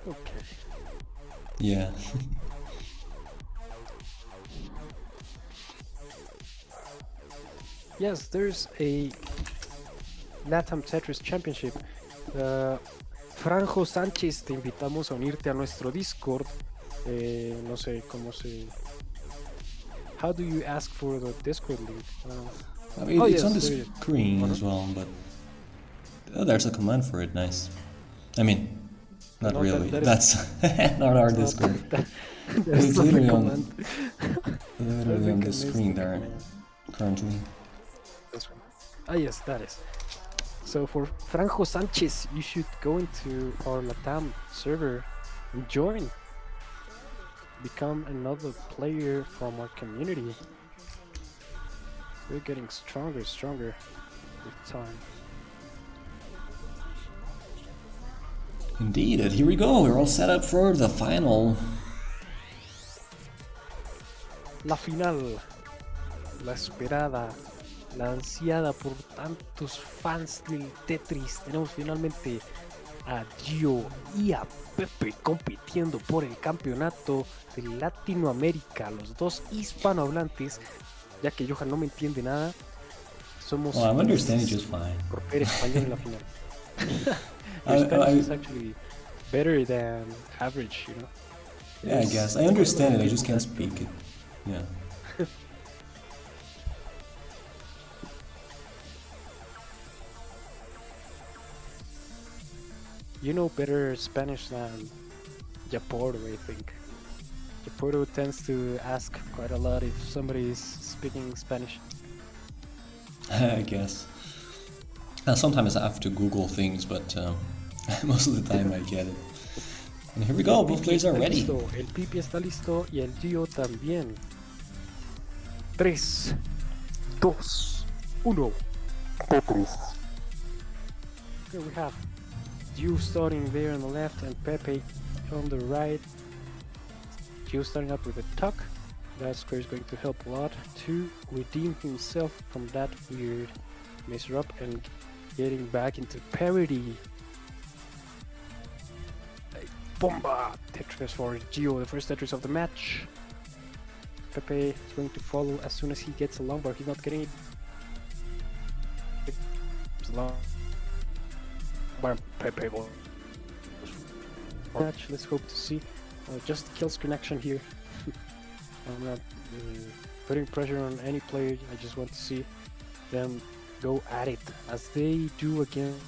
Okay. Yeah. Yes, there's a LATAM Tetris Championship. Uh, Franjo Sánchez, te invitamos a unirte a nuestro Discord. No sé cómo se. How do you ask for the Discord link? I mean, Oh it's on yes, the there you screen as well, but there's a command for it. Nice. I mean, not No, really. that is That's not our not Discord. that, But that's it's not the literally command. I literally on think I the missed screen the there command. currently. This one. Ah yes, that is. So for Franjo Sanchez, you should go into our Latam server and join. Become another player from our community. We're getting stronger with time. Indeed, and here we go. We're all set up for the final. La final, la esperada, la ansiada por tantos fans del Tetris. Tenemos finalmente a Gio y a Pepe compitiendo por el campeonato de Latinoamérica, los dos hispanohablantes, ya que Johan no me entiende nada. Somos Well, I'm understanding felices just fine. por ver español en la final. Your I, Spanish is I, actually better than average, you know. yeah, I guess. I understand it, I just can't speak it. Yeah. You know better Spanish than Japordo, I think. Japordo tends to ask quite a lot if somebody is speaking Spanish. I guess. Sometimes I have to Google things, but most of the time I get it. And here we go, both players are ready. Listo. El Pipi está listo y el Gio también. 3, 2, 1. Tetris. Here we have Gio starting there on the left and Pepe on the right. Gio starting up with a tuck. That square is going to help a lot to redeem himself from that weird mess up and getting back into parity. Bomba! Tetris for Gio, the first Tetris of the match. Pepe is going to follow as soon as he gets along, but he's not getting it. It's long. But Pepe will match. Let's hope to see. Just kills connection here. I'm not putting pressure on any player. I just want to see them go at it as they do against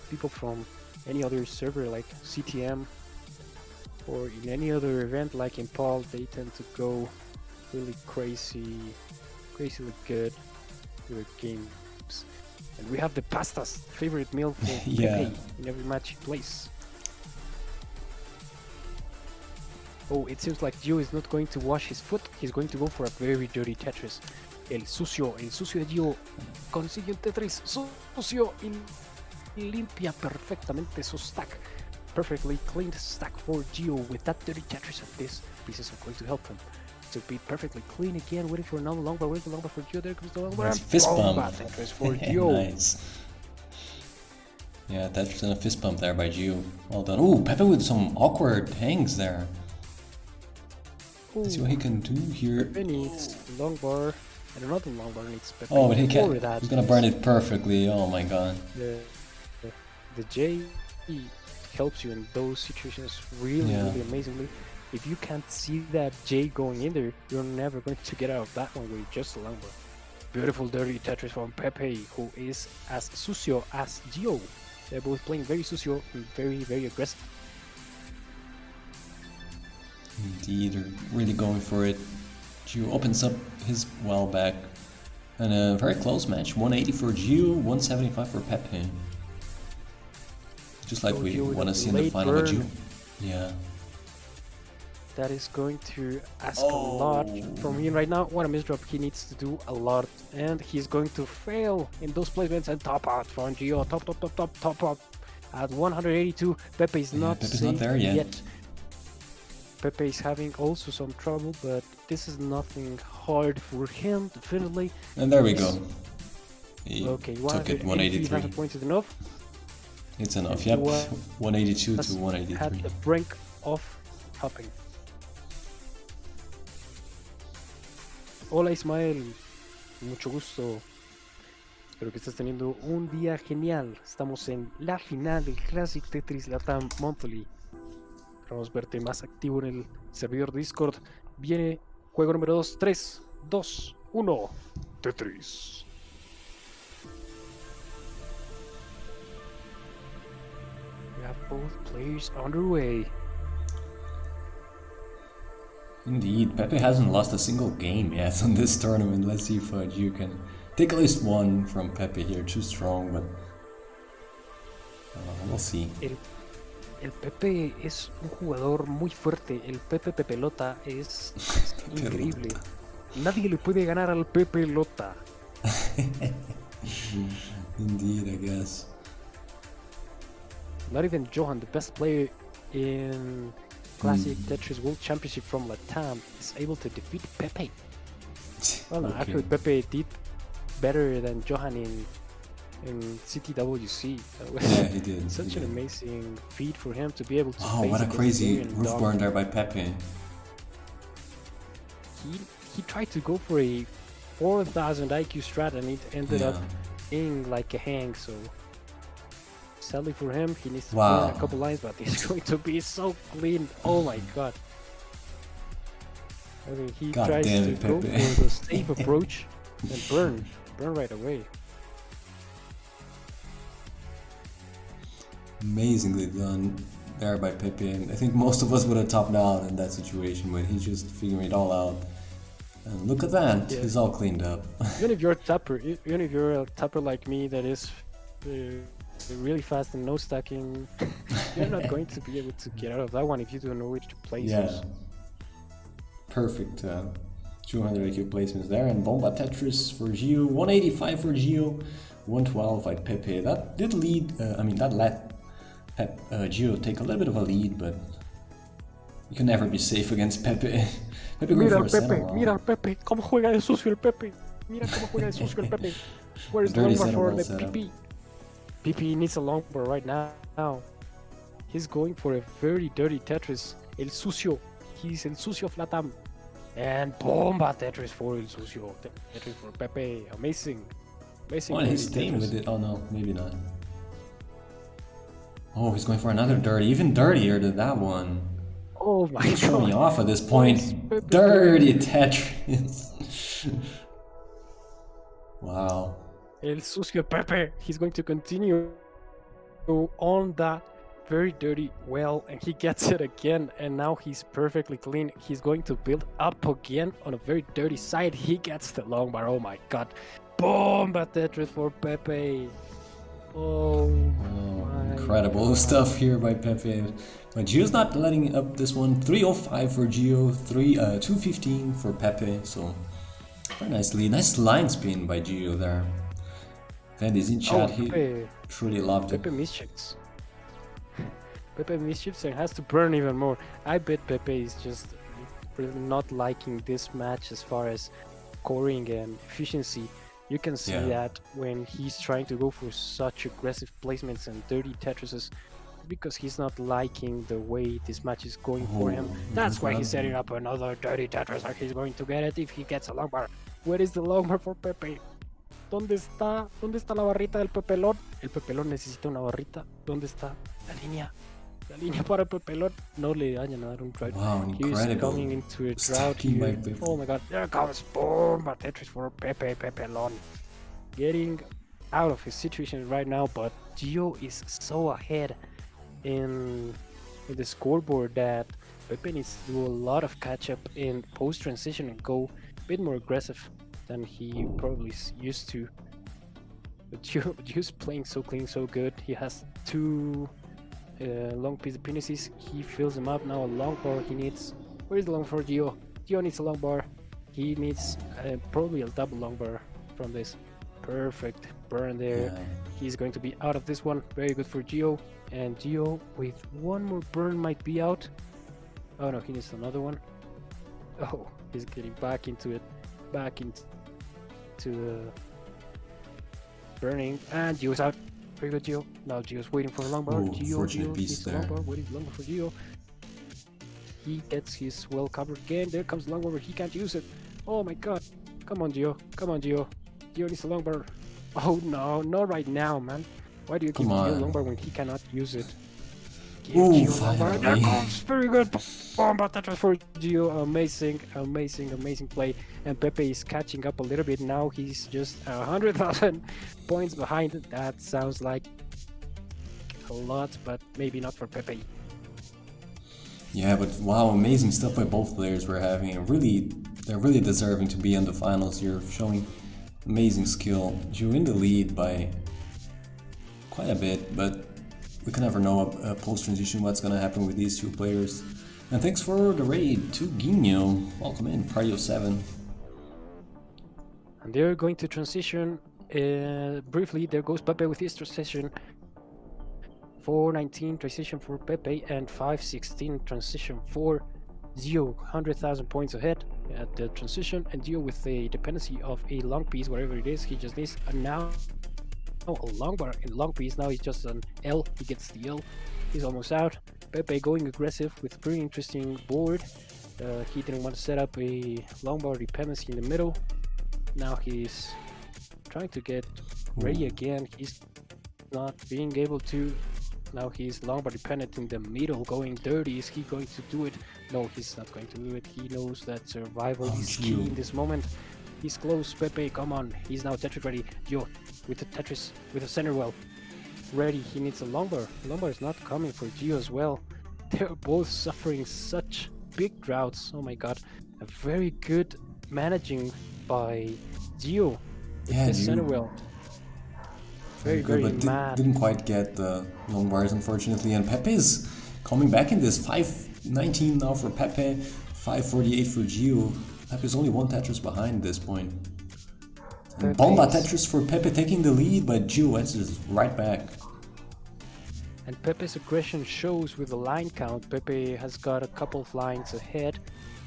people from any other server like CTM or in any other event like in Paul. They tend to go really crazily good with their games. And we have the pasta's favorite meal for Yeah. Pepe in every match he plays. Oh, it seems like Gio is not going to wash his foot. He's going to go for a very dirty Tetris. El sucio de Gio consigue un Tetris sucio y limpia perfectamente su stack. Perfectly cleaned stack for Gio with that dirty Tetris, and these pieces are going to help him to be perfectly clean again. Waiting for another long bar, waiting for long bar for Gio. There comes the long bar. Nice fist bump. Tetris for Gio. Nice. Yeah, that's a fist bump there by Gio. Well done. Ooh, Pepe with some awkward hangs there. Let's see what he can do here. Pepe needs long bar, and another long bar needs Pepe. Oh, but he can't. That. He's gonna burn it perfectly. Oh my god. The J helps you in those situations really amazingly. If you can't see that J going in there, you're never going to get out of that one with just a long bar. Beautiful dirty Tetris from Pepe, who is as sucio as Gio. They're both playing very sucio and very aggressive. Indeed, they're really going for it. Gio opens up his well back. And a very close match. 180 for Gio, 175 for Pepe. Just like we want to see in the final with Gio. Yeah. That is going to ask a lot from him right now. What a misdrop. He needs to do a lot. And he's going to fail in those placements and top out from Gio. Top out. At 182, Pepe is not there yet. Pepe is having also some trouble, but this is nothing hard for him, definitely. And there we go. He okay, took it 183. Points is enough. It's enough. And Yep, he 182 was to at 183. the brink of hopping. Hola Ismael, mucho gusto. Espero que estés teniendo un día genial. Estamos en la final del Classic Tetris LATAM Monthly. Vamos a verte más activo en el servidor Discord. Viene juego número 2, 3, 2, 1. Tetris. We have both players underway. Indeed, Pepe hasn't lost a single game yet on this tournament. Let's see if you can take at least one from Pepe here. Too strong, but we'll see. El Pepe es un jugador muy fuerte. El Pepe Pepelota es increíble. Nadie le puede ganar al Pepelota. Indeed, I guess. Not even Johan, the best player in Classic Tetris World Championship from LATAM, is able to defeat Pepe. Well, Okay. actually, Pepe did better than Johan in CTWC. That was Yeah, he did. such an amazing feat for him to be able to Oh, face what a against crazy Darian roof Dog. burn there by Pepe. He tried to go for a 4000 IQ strat and it ended up being like a hang, so sadly for him, he needs to burn a couple lines, but it's going to be so clean. Oh my god. I mean, he God tries damn to it, go Pepe. for the safe approach and burn right away. Amazingly done there by Pepe. And I think most of us would have topped out in that situation, but he's just figuring it all out. And look at that, Yeah. he's all cleaned up. Even if you're a tapper like me that is really fast and no stacking, you're not going to be able to get out of that one if you don't know which places. Yeah. Perfect 200 IQ placements there, and Bomba Tetris for Gio, 185 for Gio, 112 by Pepe. That did lead, that let Gio take a little bit of a lead, but you can never be safe against Pepe. Pepe going Mira for al a Pepe, center mira al Pepe, cómo juega de sucio el Pepe. Mira cómo juega de sucio el Pepe. Where's the Dirty long bar center for roll the setup. PP? PP needs a long bar right now. He's going for a very dirty Tetris. El sucio. He's el sucio of LATAM. And bomba Tetris for el sucio. Tetris for Pepe. Amazing. Amazing. Oh, he's staying with it. Oh no, maybe not. Oh, he's going for another dirty, even dirtier than that one. Oh my He's showing me god. off at this point. Dirty Tetris. Wow. El sucio Pepe. He's going to continue on that very dirty well, and he gets it again, and now he's perfectly clean. He's going to build up again on a very dirty side. He gets the long bar. Oh my god. Bomba Tetris for Pepe. Oh my Incredible god. stuff here by Pepe. But Gio's not letting up this one. 305 for Gio, 215 for Pepe. So very nicely. Nice line spin by Gio there. And is in chat. He Pepe, truly loved it. Pepe mischiefs. Pepe mischiefs and has to burn even more. I bet Pepe is just really not liking this match as far as scoring and efficiency. You can see that when he's trying to go for such aggressive placements and dirty Tetrises, because he's not liking the way this match is going for him. That's why he's setting up another dirty Tetris, and he's going to get it if he gets a long bar. Where is the long bar for Pepe? ¿Dónde está? ¿Dónde está la barrita del Pepelón? El Pepelón necesita una barrita. ¿Dónde está la línea? La línea para el Pepelón. No le vayan a dar un drought. Wow, He's incredible. coming into a drought Stacking by here. Pepe. Oh my god, there comes Bomba Tetris for Pepe Pepelón. Getting out of his situation right now, but Gio is so ahead in the scoreboard that Pepe needs to do a lot of catch up in post transition and go a bit more aggressive than he probably is used to. But Gio's playing so clean, so good. He has two long pieces. He fills them up now. A long bar he needs. Where is the long for Gio? Gio needs a long bar. He needs probably a double long bar from this. Perfect burn there. Yeah. He's going to be out of this one. Very good for Gio. And Gio with one more burn might be out. Oh no, he needs another one. Oh, he's getting back into it. Back into the burning. And Gio's out. Very good, Gio. Now Gio's waiting for a long bar. Ooh, Gio fortunate piece needs a there. long bar. Waiting long bar for Gio. He gets his well covered again. There comes the long bar. He can't use it. Oh my god. Come on, Gio. Come on, Gio. Gio needs a long bar. Oh no, not right now, man. Why do you give Come Gio on. long bar when he cannot use it? Give Ooh, Gio long bar. There finally. comes very good bomba Tetris for Gio. Amazing, amazing, amazing play. And Pepe is catching up a little bit now. He's just 100,000 points behind. That sounds like a lot, but maybe not for Pepe. Yeah, but wow, amazing stuff by both players we're having. And they're really deserving to be in the finals here, showing amazing skill. Gio in the lead by quite a bit, but we can never know post-transition what's going to happen with these two players. And thanks for the raid to Guinho. Welcome in, Party of 7. And they're going to transition briefly. There goes Pepe with his transition. 419 transition for Pepe and 516 transition for Gio. 100,000 points ahead at the transition, and Gio with a dependency of a long piece, whatever it is. He just needs a now a long bar in long piece. Now he's just an L. He gets the L. He's almost out. Pepe going aggressive with pretty interesting board. He didn't want to set up a long bar dependency in the middle. Now he's trying to get ready again. He's not being able to. Now he's long bar dependent in the middle, going dirty. Is he going to do it? No, he's not going to do it. He knows that survival is key in this moment. He's close. Pepe, come on. He's now Tetris ready. Gio with the Tetris, with the center well ready. He needs a long bar. Long bar is not coming for Gio as well. They're both suffering such big droughts. Oh my god. A very good managing by Gio with the center well. Very, good, very but mad. Didn't quite get the long bars, unfortunately. And Pepe's coming back in this. 519 now for Pepe, 548 for Gio. Pepe's only one Tetris behind at this point. And Bomba Tetris for Pepe taking the lead, but Gio answers right back. And Pepe's aggression shows with the line count. Pepe has got a couple of lines ahead.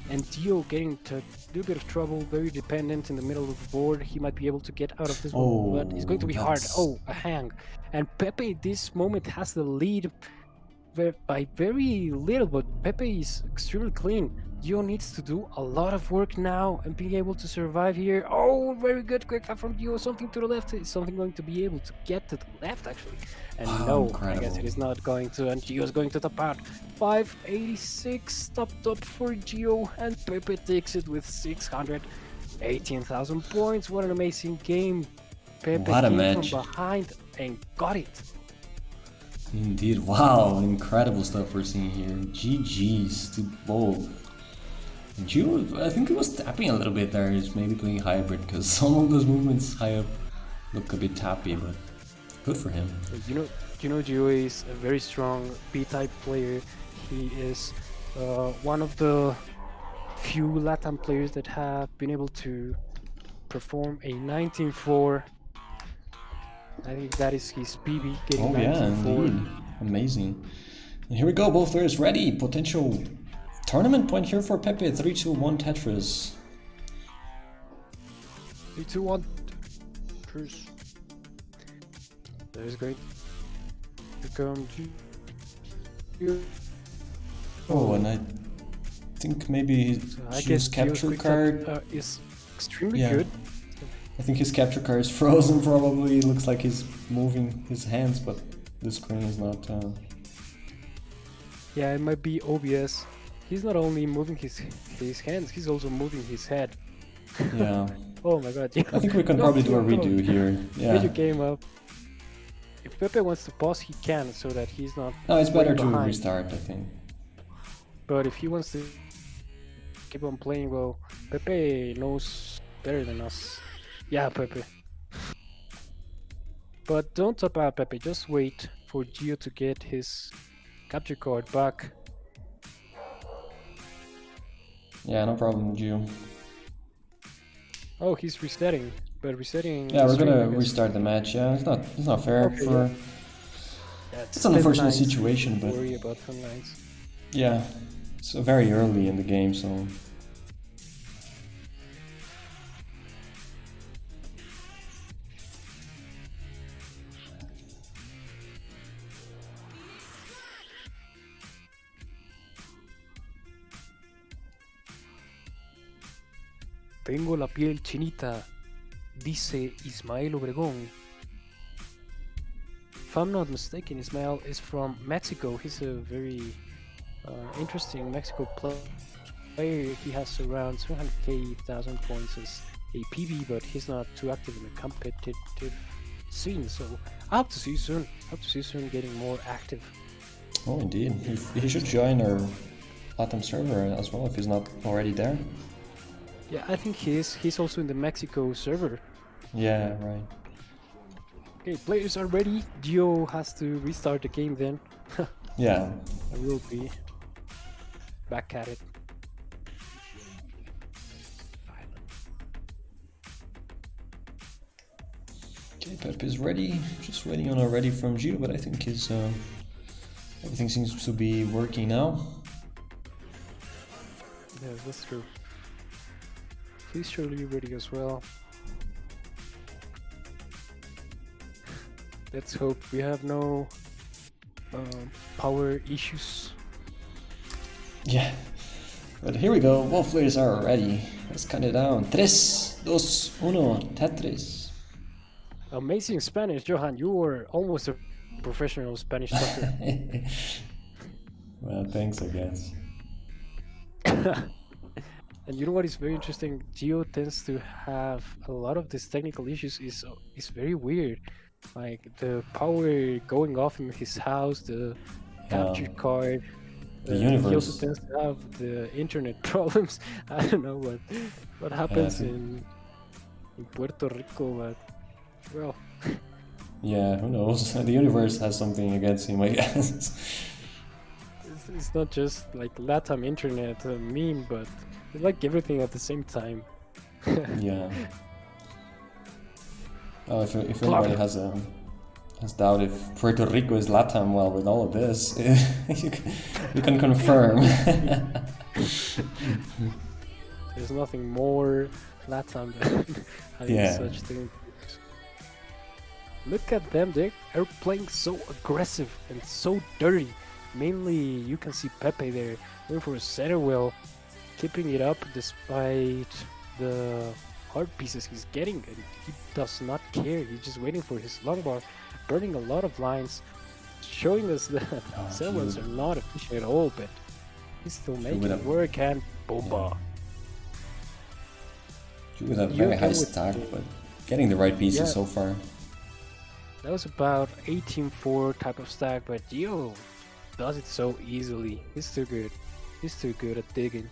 And Gio getting into a little bit of trouble, very dependent in the middle of the board. He might be able to get out of this one, but it's going to be hard. Oh, a hang. And Pepe this moment has the lead by very little, but Pepe is extremely clean. Gio needs to do a lot of work now and being able to survive here. Oh, very good quick tap from Gio. Something to the left. Is something going to be able to get to the left, actually? And no, incredible. I guess it is not going to. And Gio's going to top out. 586 top for Gio. And Pepe takes it with 618,000 points. What an amazing game. Pepe what a came match. from behind and got it. Indeed, wow, incredible stuff we're seeing here. GG's to both. Gio, I think he was tapping a little bit there. He's maybe playing hybrid because some of those movements high up look a bit tappy, but good for him. You know, Gio is a very strong B-type player. He is one of the few LATAM players that have been able to perform a 19-4. I think that is his PB, getting 19-4. Indeed. Amazing. And here we go, both players ready. Potential tournament point here for Pepe. 3-2-1 Tetris. 3-2-1. Tetris. There's going to come Gio. Oh, and I think maybe Gio's capture card is extremely good. I think his capture card is frozen probably. It looks like he's moving his hands, but the screen is not... Yeah, it might be OBS. He's not only moving his hands, he's also moving his head. Yeah. Oh my god. I think we can probably do a redo here. Yeah. Get your game up. If Pepe wants to pause, he can, so that he's not... No, it's better to behind. restart, I think. But if he wants to keep on playing, well, Pepe knows better than us. Yeah, Pepe. But don't top out, Pepe. Just wait for Gio to get his capture card back. Yeah, no problem, Gio. Oh, he's resetting. But resetting... Yeah, we're gonna restart the match. Yeah, it's not fair Okay, for... Yeah, It's an unfortunate lines. situation, but... Worry about phone lines. Yeah, it's very early in the game, so... Tengo la piel chinita, dice Ismael Obregón. If I'm not mistaken, Ismael is from Mexico. He's a very interesting Mexico player. He has around 200,000 points as a PB, but he's not too active in the competitive scene. So I hope to see you soon. Hope to see you soon getting more active. Oh, indeed. He should join our LATAM server as well if he's not already there. Yeah, I think he is. He's also in the Mexico server. Yeah, right. Okay, players are ready. Gio has to restart the game then. Yeah. I will be back at it. Okay, Pep is ready. Just waiting on a ready from Gio, but I think his everything seems to be working now. Yeah, that's true. He's surely ready as well. Let's hope we have no power issues. Yeah, but here we go. Both players are ready. Let's count it down. 3, 2, 1, Tetris. Amazing Spanish, Johan. You were almost a professional Spanish talker. Well, thanks, I guess. And you know what is very interesting? Gio tends to have a lot of these technical issues. Is very weird. Like the power going off in his house, the capture card. The universe. He also tends to have the internet problems. I don't know what happens in Puerto Rico, but well. Yeah, who knows? The universe has something against him, I guess. It's not just like LATAM internet meme, but it's like everything at the same time. Yeah. Oh, if anybody has doubt if Puerto Rico is LATAM, well, with all of this, you can confirm. There's nothing more LATAM than having such things. Look at them, they are playing so aggressive and so dirty. Mainly, you can see Pepe there going for a center well, keeping it up despite the hard pieces he's getting, and he does not care. He's just waiting for his long bar, burning a lot of lines, showing us that center wells are not efficient at all, but he's still making it work, and bomba. With a very high stack, but getting the right pieces so far. That was about 18-4 type of stack, but Gio does it so easily. He's too good. He's too good at digging.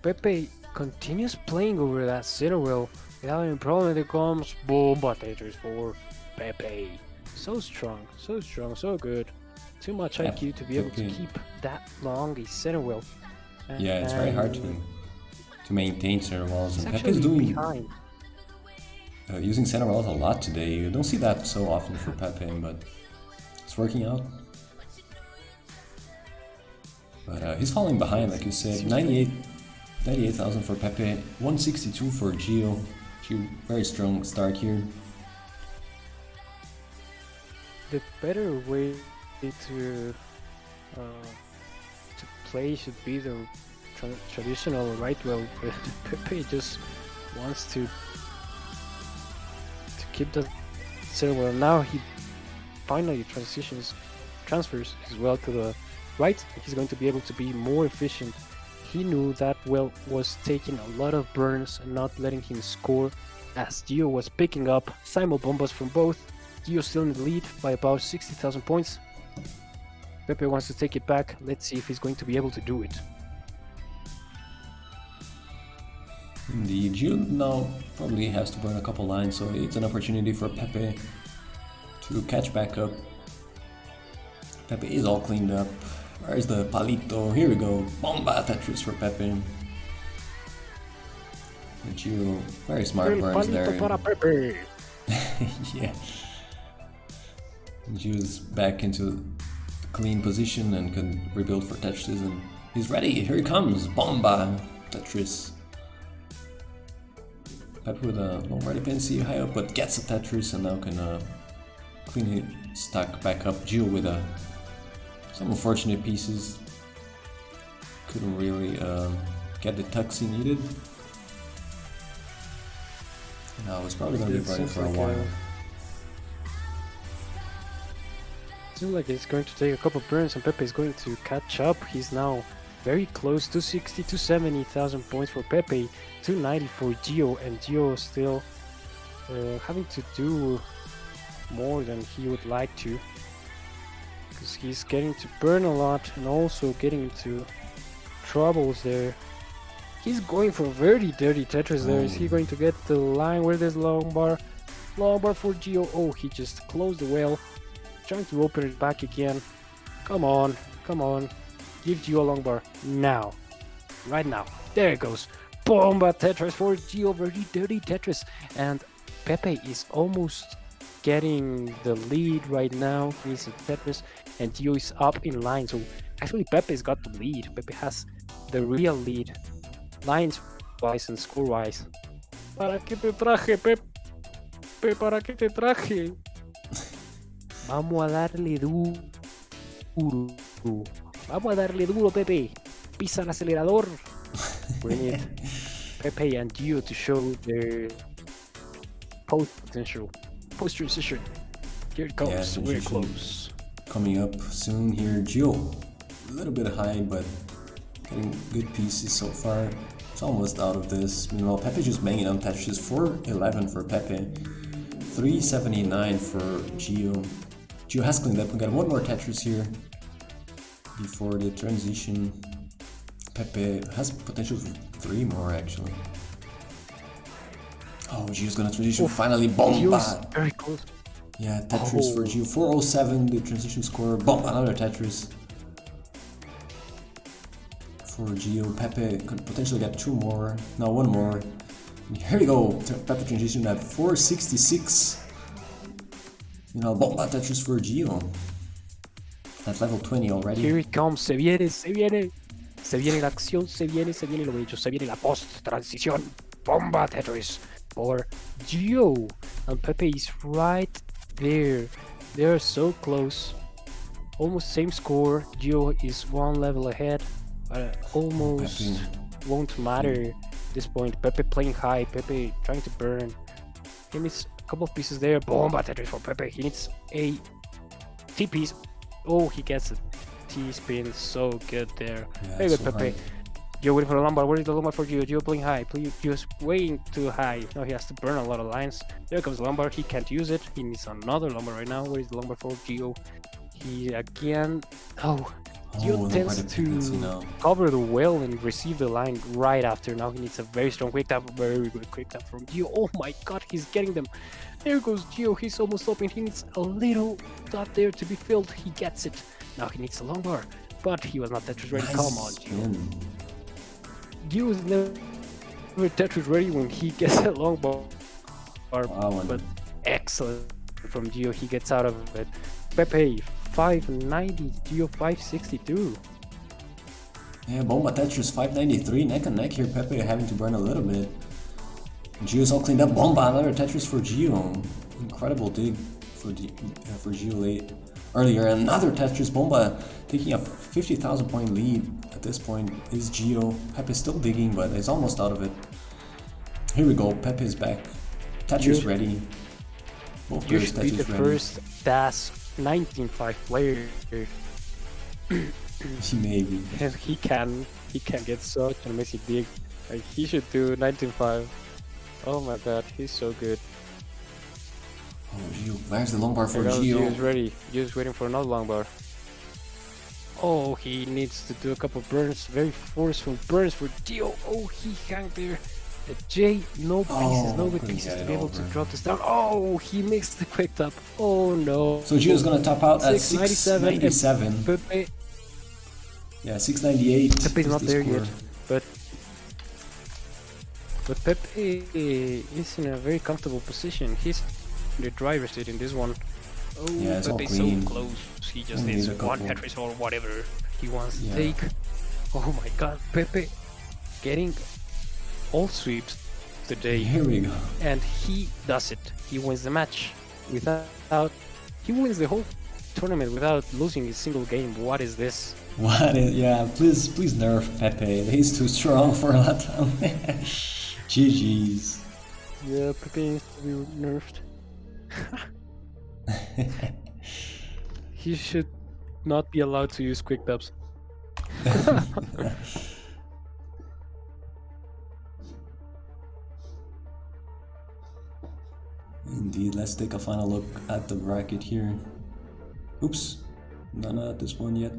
Pepe continues playing over that center well without any problem. There comes bomba Tetris for Pepe. So strong, so good. Too much IQ to be able to keep that long a center well. Yeah, it's very hard to maintain center walls, and Pepe is doing using center walls a lot today. You don't see that so often for Pepe, but it's working out. But he's falling behind, like you said. 98,000 for Pepe, 162 for Gio. Very strong start here. The better way to play should be the traditional right well, but Pepe just wants to keep the center well. Now he finally transfers his well to the right. He's going to be able to be more efficient. He knew that well was taking a lot of burns and not letting him score, as Gio was picking up simul bombas from both. Gio still in the lead by about 60,000 points. Pepe wants to take it back. Let's see if he's going to be able to do it. Indeed, Gio now probably has to burn a couple lines, so it's an opportunity for Pepe to catch back up. Pepe is all cleaned up. Where's the palito? Here we go. Bomba Tetris for Pepe. And Gio, very smart burns there. Para Pepe. Yeah. Gio's back into the clean position and can rebuild for Tetris, and he's ready. Here he comes. Bomba Tetris. Pepe with a long ready dependency high up, but gets a Tetris and now can clean his stack back up. Gio with a Some unfortunate pieces. Couldn't really get the tucks he needed. No, it's probably going to be running for a while. Seems like it's going to take a couple burns and Pepe is going to catch up. He's now very close, 260, 270,000 points for Pepe, 290 for Gio, and Gio still having to do more than he would like to, because he's getting to burn a lot and also getting into troubles there. He's going for very dirty Tetris there. Is he going to get the line where there's long bar? Long bar for Gio. Oh, he just closed the well. Trying to open it back again. Come on, come on. Give Gio a long bar now. Right now. There it goes. Bomba Tetris for Gio. Very dirty Tetris. And Pepe is almost getting the lead right now. He's a Tetris. And Gio is up in line. So actually Pepe's got the lead. Pepe has the real lead. Lines wise and score wise. ¿Para qué te traje, Pepe? ¿Para qué te traje? Vamos a darle duro. Vamos a darle duro, Pepe. Pisa el acelerador. We need Pepe and Gio to show their post potential. Post transition. Here it comes. Very close. Coming up soon here. Gio. A little bit high, but getting good pieces so far. It's almost out of this. Meanwhile, Pepe just banging on Tetris. 411 for Pepe. 379 for Gio. Gio has cleaned up. We got one more Tetris here before the transition. Pepe has potential for 3 more actually. Oh, Gio's gonna transition. Finally, bomba! Very close. Yeah, Tetris for Gio. 407, the transition score. Bomba, another Tetris for Gio. Pepe could potentially get 2 more. No, 1 more. And here we go. Pepe transition at 466. You know, bomba Tetris for Gio. At level 20 already. Here it comes. Se viene, se viene. Se viene la acción, se viene lo que he dicho. Se viene la post-transición. Bomba Tetris for Gio. And Pepe is right there. They are so close. Almost same score. Gio is 1 level ahead. Almost Pepe won't matter at this point. Pepe playing high. Pepe trying to burn. He needs a couple of pieces there. Bomba Tetris for Pepe. He needs a T-piece. Oh, he gets a T-spin. So good there. Yeah, Very good, so Pepe. Gio waiting for the lumbar. Where is the lumbar for Gio? Gio playing high. Gio's way too high. Now he has to burn a lot of lines. There comes the lumbar. He can't use it. He needs another lumbar right now. Where is the lumbar for Gio? He again. Gio tends to cover the well and receive the line right after. Now he needs a very strong quick tap. Very good quick tap from Gio. Oh my god, he's getting them. There goes Gio. He's almost open. He needs a little dot there to be filled. He gets it. Now he needs a long bar. But he was not Tetris ready. Nice. Come on, Gio. Gio is never Tetris ready when he gets a long bar. But excellent from Gio. He gets out of it. Pepe 590, Gio 562. Yeah, bomba Tetris 593, neck and neck here. Pepe having to burn a little bit. Gio's all cleaned up. Bomba, another Tetris for Gio. Incredible dig for Gio late earlier. Another Tetris. Bomba taking a 50,000 point lead at this point is Gio. Pepe's still digging, but is almost out of it. Here we go. Pepe's back. Tetris ready. Both players Tetris ready. The first DAS 19.5 player. Maybe. And he can get such an amazing dig. Like he should do 19.5. Oh my god, he's so good. Oh, Gio. Where's the long bar for Gio? Gio's ready. Gio's waiting for another long bar. Oh, he needs to do a couple burns. Very forceful burns for Gio. Oh, he hung there. The J, no pieces, no good pieces to be able to drop this down. Oh, he missed the quick tap. Oh no. So Gio's gonna top out at 697. Pepe. Yeah, 698. Pepe's not there yet, but Pepe is in a very comfortable position. He's in the driver's seat in this one. Oh, yeah, Pepe's so close. He just needs one Tetris or whatever he wants to take. Oh my god, Pepe getting all sweeps today. Here we go. And he does it. He wins the match. He wins the whole tournament without losing a single game. What is this? What is, yeah, please nerf Pepe. He's too strong for LATAM. GG's. Yeah, Pepe needs to be nerfed. He should not be allowed to use quick dubs. Indeed, let's take a final look at the bracket here. Oops, not at this one yet.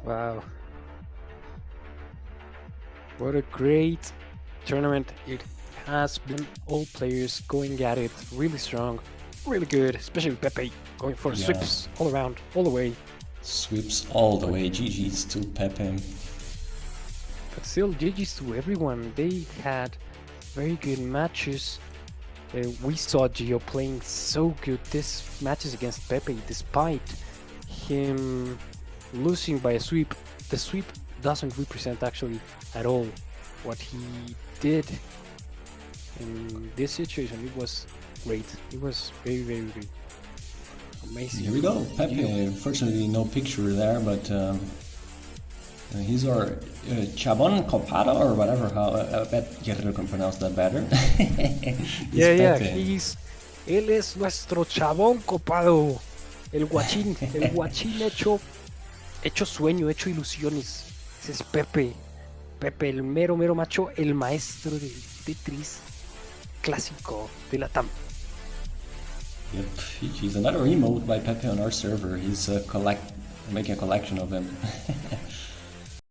Wow. What a great tournament it has been. All players going at it really strong, really good, especially Pepe going for sweeps all around, all the way. Sweeps all the way. GG's to Pepe. But still, GG's to everyone. They had very good matches. We saw Gio playing so good this matches against Pepe, despite him losing by a sweep. The sweep doesn't represent actually at all what he did in this situation. It was great. It was very, very, very amazing. Here we go, Pepe. Unfortunately, no picture there, but he's our Chabon Copado or whatever. How I bet Guerrero can pronounce that better. Yeah, él es nuestro Chabón Copado, el guachín hecho sueño, hecho ilusiones. Ese es Pepe, el mero macho, el maestro del Tetris clásico de LATAM. Yep, he's another emote by Pepe on our server. He's making a collection of them.